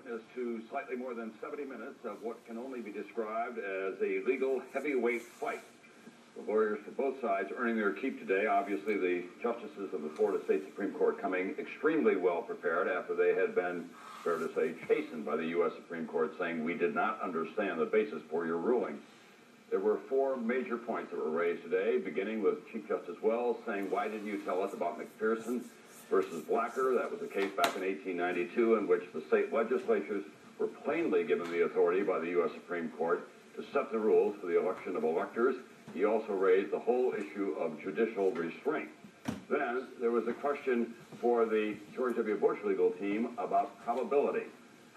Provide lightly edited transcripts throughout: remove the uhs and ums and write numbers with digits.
witness to slightly more than 70 minutes of what can only be described as a legal heavyweight fight. The lawyers for both sides earning their keep today. Obviously, the justices of the Florida State Supreme Court coming extremely well prepared after they had been, fair to say, chastened by the U.S. Supreme Court, saying we did not understand the basis for your ruling. There were four major points that were raised today, beginning with Chief Justice Wells saying, why didn't you tell us about McPherson versus Blacker? That was a case back in 1892 in which the state legislatures were plainly given the authority by the U.S. Supreme Court to set the rules for the election of electors. He also raised the whole issue of judicial restraint. Then there was a question for the George W. Bush legal team about probability.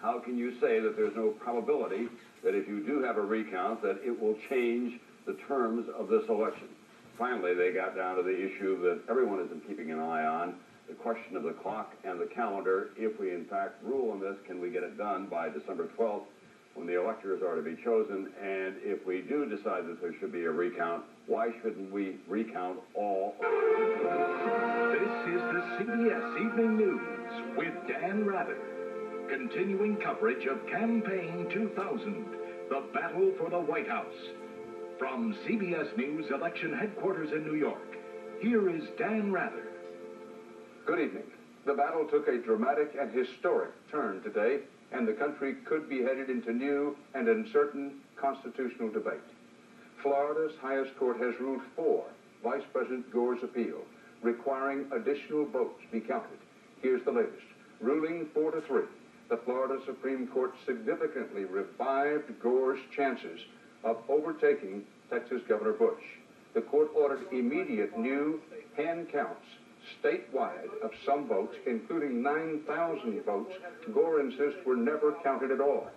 How can you say that there's no probability that if you do have a recount that it will change the terms of this election? Finally, they got down to the issue that everyone has been keeping an eye on, the question of the clock and the calendar. If we in fact rule on this, can we get it done by December 12th when the electors are to be chosen? And if we do decide that there should be a recount, why shouldn't we recount all? This is the CBS Evening News with Dan Rather. Continuing coverage of Campaign 2000, the battle for the White House. From CBS News Election Headquarters in New York, here is Dan Rather. Good evening. The battle took a dramatic and historic turn today, and the country could be headed into new and uncertain constitutional debate. Florida's highest court has ruled for Vice President Gore's appeal, requiring additional votes be counted. Here's the latest. Ruling 4-3, the Florida Supreme Court significantly revived Gore's chances of overtaking Texas Governor Bush. The court ordered immediate new hand counts statewide of some votes, including 9,000 votes Gore insists were never counted at all.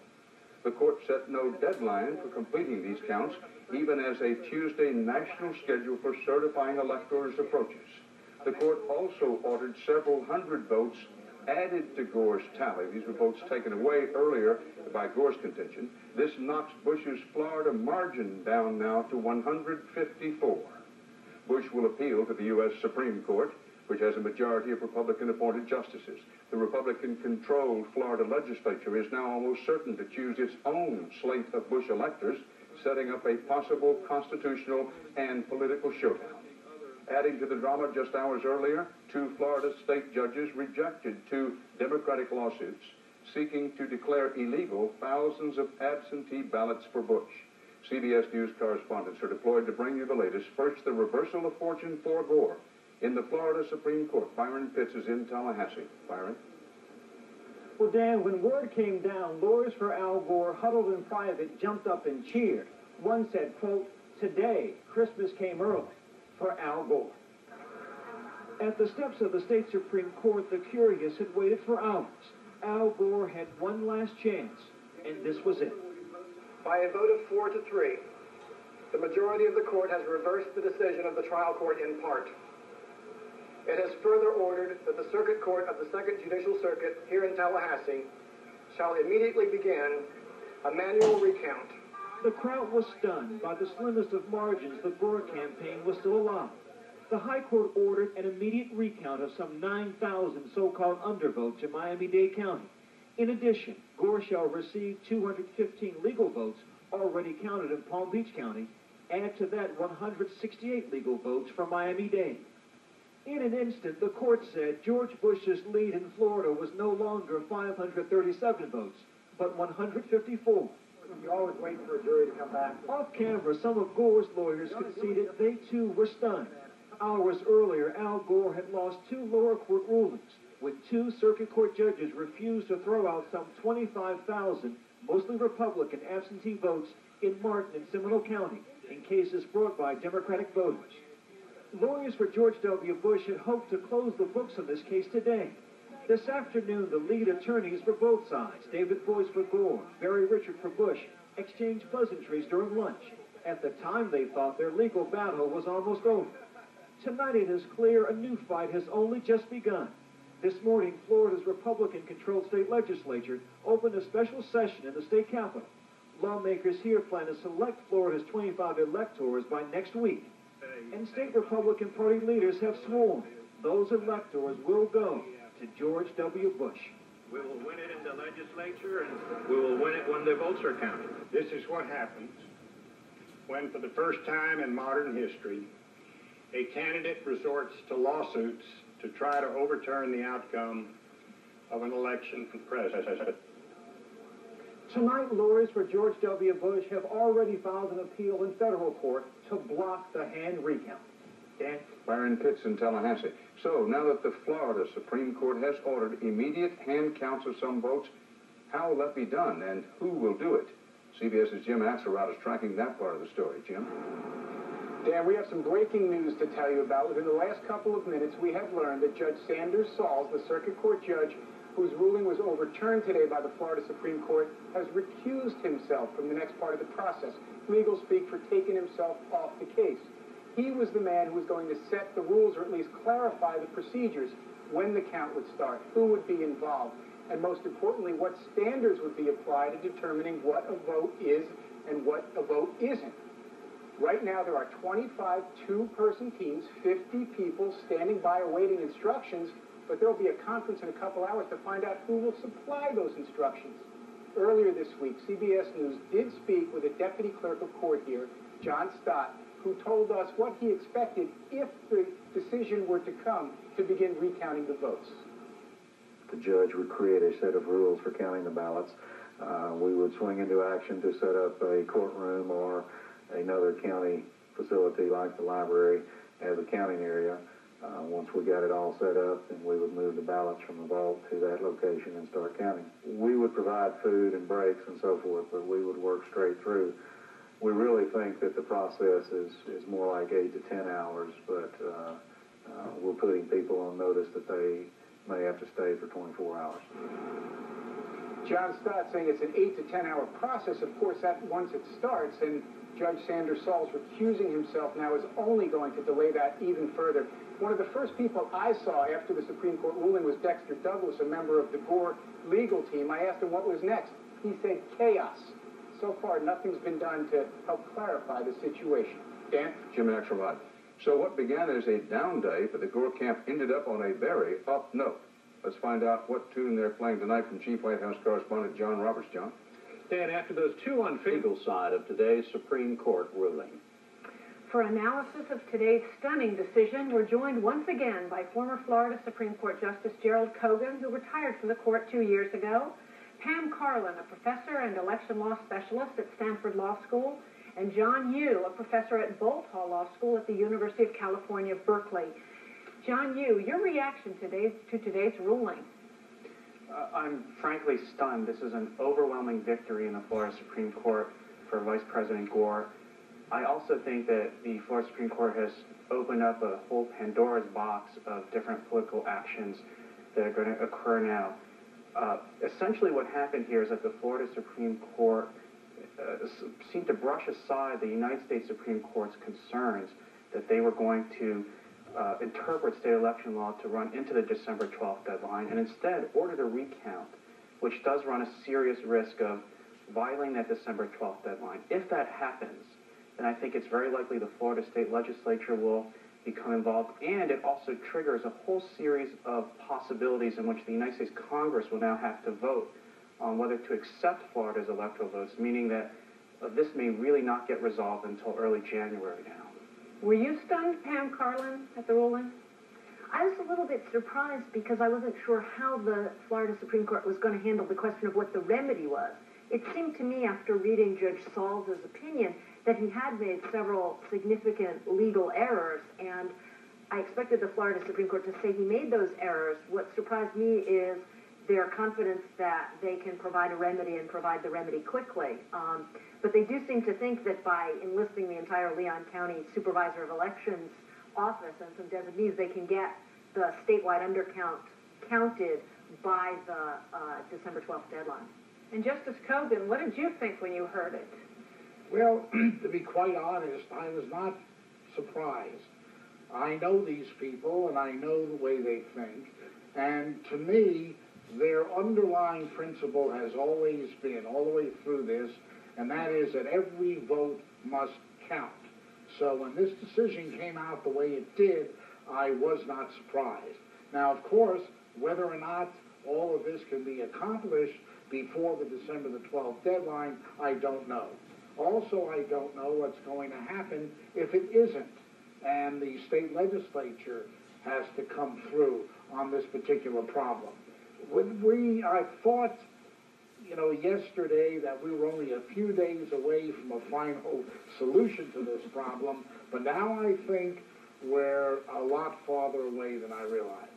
The court set no deadline for completing these counts, even as a Tuesday national schedule for certifying electors approaches. The court also ordered several hundred votes added to Gore's tally. These were votes taken away earlier by Gore's contention. This knocks Bush's Florida margin down now to 154. Bush will appeal to the U.S. Supreme Court, which has a majority of Republican-appointed justices. The Republican-controlled Florida legislature is now almost certain to choose its own slate of Bush electors, setting up a possible constitutional and political showdown. Adding to the drama, just hours earlier, two Florida state judges rejected two Democratic lawsuits seeking to declare illegal thousands of absentee ballots for Bush. CBS News correspondents are deployed to bring you the latest. First, the reversal of fortune for Gore in the Florida Supreme Court. Byron Pitts is in Tallahassee. Byron? Well, Dan, when word came down, lawyers for Al Gore, huddled in private, jumped up and cheered. One said, quote, "Today, Christmas came early for Al Gore." At the steps of the state Supreme Court, the curious had waited for hours. Al Gore had one last chance, and this was it. By a vote of 4-3, the majority of the court has reversed the decision of the trial court in part. It has further ordered that the Circuit Court of the Second Judicial Circuit here in Tallahassee shall immediately begin a manual recount. The crowd was stunned. By the slimmest of margins, the Gore campaign was still alive. The High Court ordered an immediate recount of some 9,000 so-called undervotes in Miami-Dade County. In addition, Gore shall receive 215 legal votes already counted in Palm Beach County. Add to that 168 legal votes from Miami-Dade. In an instant, the court said George Bush's lead in Florida was no longer 537 votes, but 154. You always wait for a jury to come back. Off camera, some of Gore's lawyers conceded they too were stunned. Hours earlier, Al Gore had lost two lower court rulings when two circuit court judges refused to throw out some 25,000, mostly Republican, absentee votes in Martin and Seminole County in cases brought by Democratic voters. Lawyers for George W. Bush had hoped to close the books on this case today. This afternoon, the lead attorneys for both sides, David Boies for Gore, Barry Richard for Bush, exchanged pleasantries during lunch. At the time, they thought their legal battle was almost over. Tonight, it is clear a new fight has only just begun. This morning, Florida's Republican-controlled state legislature opened a special session in the state capitol. Lawmakers here plan to select Florida's 25 electors by next week. And state Republican Party leaders have sworn those electors will go to George W. Bush. We will win it in the legislature, and we will win it when the votes are counted. This is what happens when, for the first time in modern history, a candidate resorts to lawsuits to try to overturn the outcome of an election for president. Tonight, lawyers for George W. Bush have already filed an appeal in federal court to block the hand recount. Dan? Byron Pitts in Tallahassee. So, now that the Florida Supreme Court has ordered immediate hand counts of some votes, how will that be done, and who will do it? CBS's Jim Axelrod is tracking that part of the story. Jim? Dan, we have some breaking news to tell you about. Within the last couple of minutes, we have learned that Judge Sanders Sauls, the circuit court judge whose ruling was overturned today by the Florida Supreme Court, has recused himself from the next part of the process. Legal speak for taking himself off the case. He was the man who was going to set the rules, or at least clarify the procedures, when the count would start, who would be involved, and most importantly, what standards would be applied in determining what a vote is and what a vote isn't. Right now, there are 25 two-person teams, 50 people standing by awaiting instructions, but there will be a conference in a couple hours to find out who will supply those instructions. Earlier this week, CBS News did speak with a deputy clerk of court here, John Stott, who told us what he expected if the decision were to come to begin recounting the votes. The judge would create a set of rules for counting the ballots. We would swing into action to set up a courtroom or another county facility like the library as a counting area. Once we got it all set up, then we would move the ballots from the vault to that location and start counting. We would provide food and breaks and so forth, but we would work straight through. We really think that the process is more like 8 to 10 hours, but we're putting people on notice that they may have to stay for 24 hours. John Stott saying it's an 8 to 10 hour process. Of course, that once it starts, and Judge Sanders Sauls recusing himself now is only going to delay that even further. One of the first people I saw after the Supreme Court ruling was Dexter Douglas, a member of the Gore legal team. I asked him what was next. He said chaos. So far, nothing's been done to help clarify the situation. Dan? Jim Axelrod. So what began as a down day for the Gore camp ended up on a very up note. Let's find out what tune they're playing tonight from Chief White House correspondent John Roberts. John? Dan, after those two legal side of today's Supreme Court ruling. For analysis of today's stunning decision, we're joined once again by former Florida Supreme Court Justice Gerald Cogan, who retired from the court 2 years ago, Pam Carlin, a professor and election law specialist at Stanford Law School, and John Yoo, a professor at Bolt Hall Law School at the University of California, Berkeley. John Yoo, your reaction to today's ruling? I'm frankly stunned. This is an overwhelming victory in the Florida Supreme Court for Vice President Gore. I also think that the Florida Supreme Court has opened up a whole Pandora's box of different political actions that are going to occur now. Essentially what happened here is that the Florida Supreme Court seemed to brush aside the United States Supreme Court's concerns that they were going to interpret state election law to run into the December 12th deadline, and instead ordered a recount, which does run a serious risk of violating that December 12th deadline. If that happens, then I think it's very likely the Florida State Legislature will become involved, and it also triggers a whole series of possibilities in which the United States Congress will now have to vote on whether to accept Florida's electoral votes, meaning that this may really not get resolved until early January now. Were you stunned, Pam Carlin, at the ruling? I was a little bit surprised because I wasn't sure how the Florida Supreme Court was going to handle the question of what the remedy was. It seemed to me, after reading Judge Sauls' opinion, that he had made several significant legal errors, and I expected the Florida Supreme Court to say he made those errors. What surprised me is their confidence that they can provide a remedy and provide the remedy quickly. But they do seem to think that by enlisting the entire Leon County Supervisor of Elections office and some designees, they can get the statewide undercount counted by the December 12th deadline. And Justice Cogan, what did you think when you heard it? Well, to be quite honest, I was not surprised. I know these people, and I know the way they think, and to me, their underlying principle has always been, all the way through this, and that is that every vote must count. So when this decision came out the way it did, I was not surprised. Now, of course, whether or not all of this can be accomplished before the December the 12th deadline, I don't know. Also, I don't know what's going to happen if it isn't, and the state legislature has to come through on this particular problem. I thought, yesterday that we were only a few days away from a final solution to this problem, but now I think we're a lot farther away than I realized.